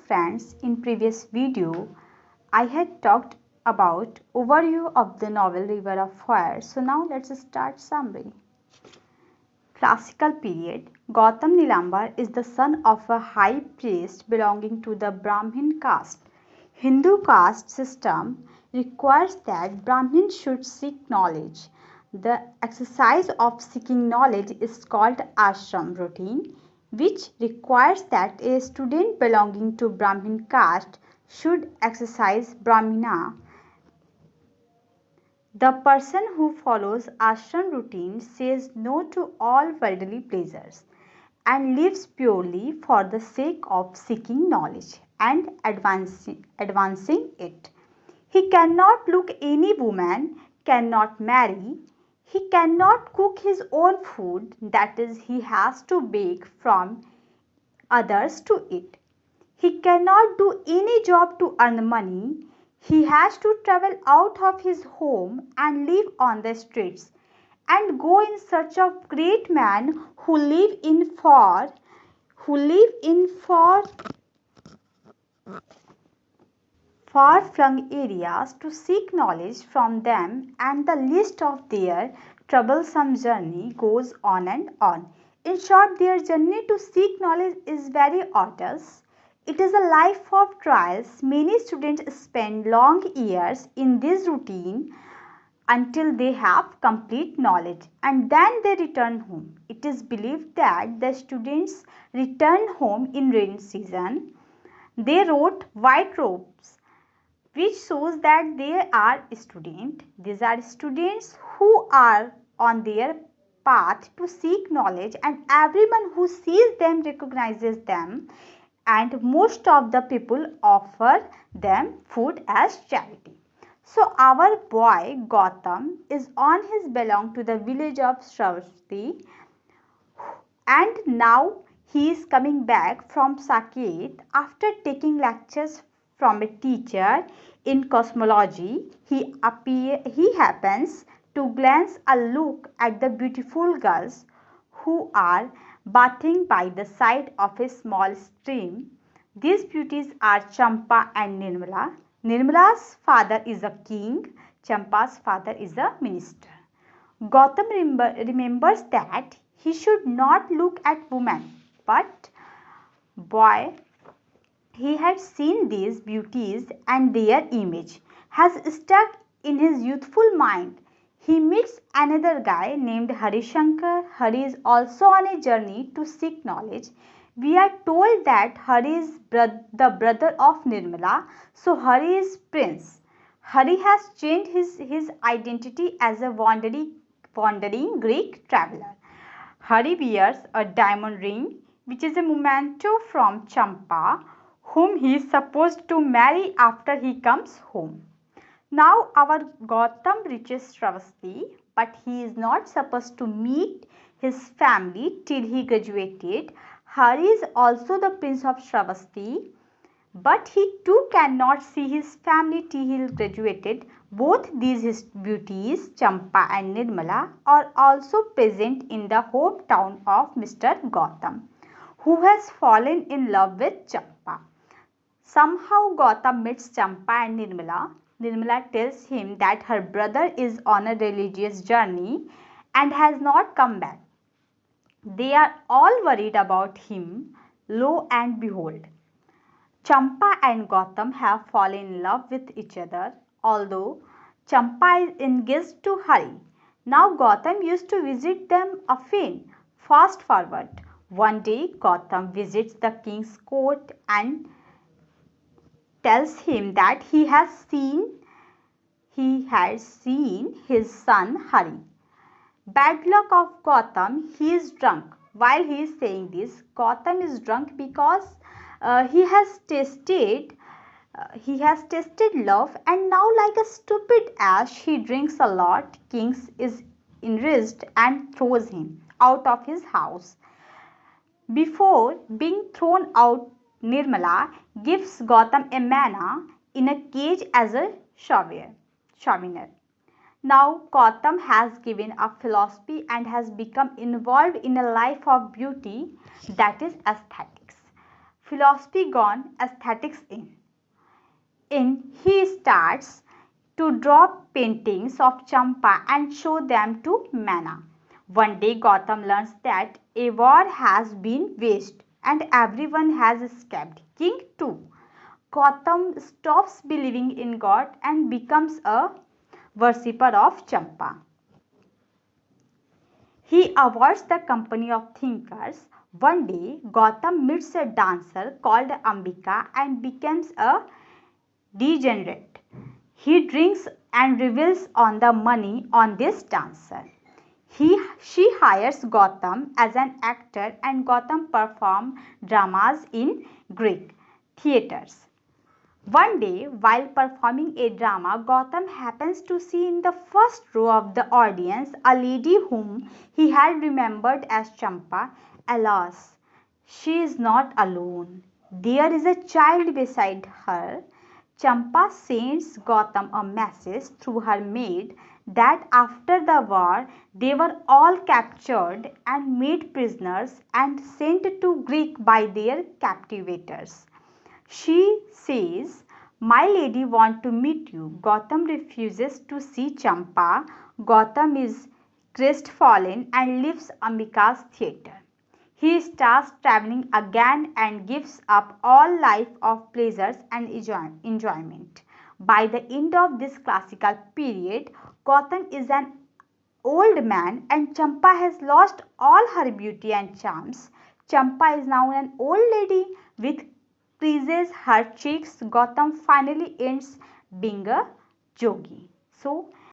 friends, in previous video I had talked about overview of the novel River of Fire. So now let's start summary. Classical period. Gautam Nilambar is the son of a high priest belonging to the Brahmin caste. Hindu caste system requires that Brahmins should seek knowledge. The exercise of seeking knowledge is called ashram routine, which requires that a student belonging to Brahmin caste should exercise Brahmana. The person who follows ashram routine says no to all worldly pleasures and lives purely for the sake of seeking knowledge and advancing it. He cannot look any woman, cannot marry, he cannot cook his own food, that is, he has to beg from others to eat. He cannot do any job to earn money. He has to travel out of his home and live on the streets and go in search of great men who live in far-flung areas to seek knowledge from them, and the list of their troublesome journey goes on and on. In short, their journey to seek knowledge is very arduous. It is a life of trials. Many students spend long years in this routine until they have complete knowledge and then they return home. It is believed that the students return home in rainy season. They wrote white robes, which shows that they are students. These are students who are on their path to seek knowledge, and everyone who sees them recognizes them, and most of the people offer them food as charity. So our boy Gautam is on his belong to the village of Shravasti, and now he is coming back from Saket after taking lectures from a teacher in cosmology. He happens to glance a look at the beautiful girls who are bathing by the side of a small stream. These beauties are Champa and Nirmala. Nirmala's father is a king. Champa's father is a minister. Gautam remembers that he should not look at women, but boy, he had seen these beauties and their image has stuck in his youthful mind. He meets another guy named Harishankar. Hari is also on a journey to seek knowledge. We are told that Hari is the brother of Nirmala, so Hari is prince. Hari has changed his identity as a wandering Greek traveler. Hari wears a diamond ring, which is a memento from Champa, whom he is supposed to marry after he comes home. Now our Gautam reaches Shravasti, but he is not supposed to meet his family till he graduated. Hari is also the prince of Shravasti, but he too cannot see his family till he graduated. Both these beauties, Champa and Nirmala, are also present in the hometown of Mr. Gautam, who has fallen in love with Champa. Somehow Gautam meets Champa and Nirmala. Nirmala tells him that her brother is on a religious journey and has not come back. They are all worried about him. Lo and behold, Champa and Gautam have fallen in love with each other, although Champa is engaged to Hari. Now Gautam used to visit them often. Fast forward. One day Gautam visits the king's court and tells him that he had seen his son Hari. Bad luck of Gautam, he is drunk. While he is saying this, Gautam is drunk because he has tasted love, and now, like a stupid ass, he drinks a lot. King is enraged and throws him out of his house. Before being thrown out, Nirmala gives Gautam a manna in a cage as a souvenir. Now Gautam has given up philosophy and has become involved in a life of beauty, that is aesthetics. philosophy gone, aesthetics in. He starts to draw paintings of Champa and show them to Mana. One day Gotham learns that a war has been waged and everyone has escaped, king too. Gotham stops believing in God and becomes a worshipper of Champa. He avoids the company of thinkers. One day, Gotham meets a dancer called Ambika and becomes a degenerate. He drinks and reveals on the money on this dancer. She hires Gotham as an actor and Gotham performs dramas in Greek theaters. One day, while performing a drama, Gotham happens to see in the first row of the audience a lady whom he had remembered as Champa. Alas, she is not alone. There is a child beside her. Champa sends Gotham a message through her maid that after the war they were all captured and made prisoners and sent to Greek by their captivators. She says, "My lady wants to meet you." Gotham refuses to see Champa. Gotham is crestfallen and leaves Ambika's theatre. He starts traveling again and gives up all life of pleasures and enjoyment. By the end of this classical period, Gotham is an old man and Champa has lost all her beauty and charms. Champa is now an old lady with creases her cheeks. Gotham finally ends being a jogi. So